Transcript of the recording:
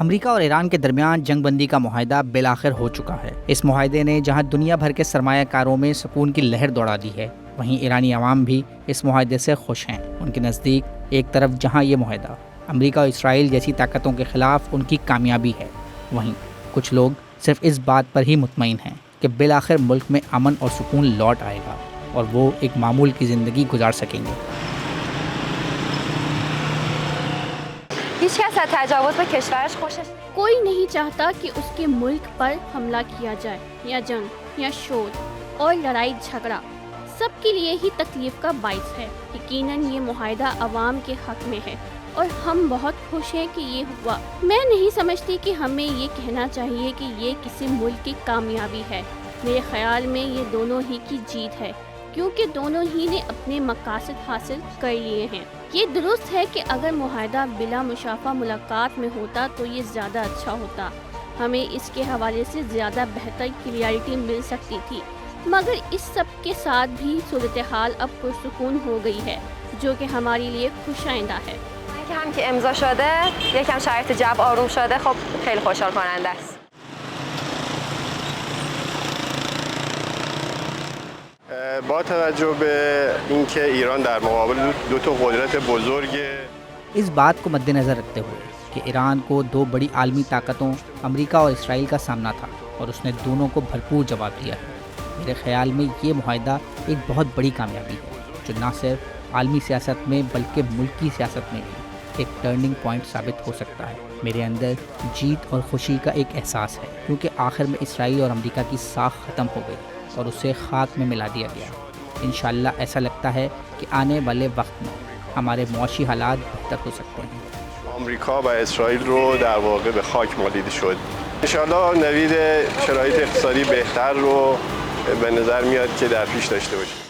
امریکہ اور ایران کے درمیان جنگ بندی کا معاہدہ بالآخر ہو چکا ہے۔ اس معاہدے نے جہاں دنیا بھر کے سرمایہ کاروں میں سکون کی لہر دوڑا دی ہے، وہیں ایرانی عوام بھی اس معاہدے سے خوش ہیں۔ ان کے نزدیک ایک طرف جہاں یہ معاہدہ امریکہ اور اسرائیل جیسی طاقتوں کے خلاف ان کی کامیابی ہے، وہیں کچھ لوگ صرف اس بات پر ہی مطمئن ہیں کہ بالآخر ملک میں امن اور سکون لوٹ آئے گا اور وہ ایک معمول کی زندگی گزار سکیں گے۔ کوئی نہیں چاہتا کہ اس کے ملک پر حملہ کیا جائے یا جنگ یا شور اور لڑائی جھگڑا سب کے لیے ہی تکلیف کا باعث ہے۔ یقیناً یہ معاہدہ عوام کے حق میں ہے اور ہم بہت خوش ہیں کہ یہ ہوا۔ میں نہیں سمجھتی کہ ہمیں یہ کہنا چاہیے کہ یہ کسی ملک کی کامیابی ہے۔ میرے خیال میں یہ دونوں ہی کی جیت ہے، کیونکہ دونوں ہی نے اپنے مقاصد حاصل کر لیے ہیں۔ یہ درست ہے کہ اگر معاہدہ بلا مشافہ ملاقات میں ہوتا تو یہ زیادہ اچھا ہوتا، ہمیں اس کے حوالے سے زیادہ بہتر کلیئرٹی مل سکتی تھی، مگر اس سب کے ساتھ بھی صورتحال اب پرسکون ہو گئی ہے، جو کہ ہمارے لیے خوش آئندہ ہے۔ هم که امضا شده یکم شرایط جو آروم شده، خب خیلی خوشحال کننده است. با توجه به اینکه ایران در مقابل دو تا قدرت بزرگ اس بات کو مد نظر رکھتے ہوئے کہ ایران کو دو بڑی عالمی طاقتوں امریکہ اور اسرائیل کا سامنا تھا اور اس نے دونوں کو بھرپور جواب دیا ہے، میرے خیال میں یہ معاہدہ ایک بہت بڑی کامیابی ہے جو نہ صرف عالمی سیاست میں بلکہ ملکی سیاست میں بھی ایک ٹرننگ پوائنٹ ثابت ہو سکتا ہے۔ میرے اندر جیت اور خوشی کا ایک احساس ہے، کیونکہ آخر میں اسرائیل اور امریکہ کی ساکھ ختم ہو گئی اور اسے خاک میں ملا دیا گیا۔ انشاءاللہ ایسا لگتا ہے کہ آنے والے وقت میں ہمارے معاشی حالات بہتر ہو سکتے ہیں۔ آمریکا و اسرائیل رو در واقع به خاک مالیده شد. انشاءالله نوید شرایط اقتصادی بهتر رو به نظر میاد که در پیش داشته باشیم.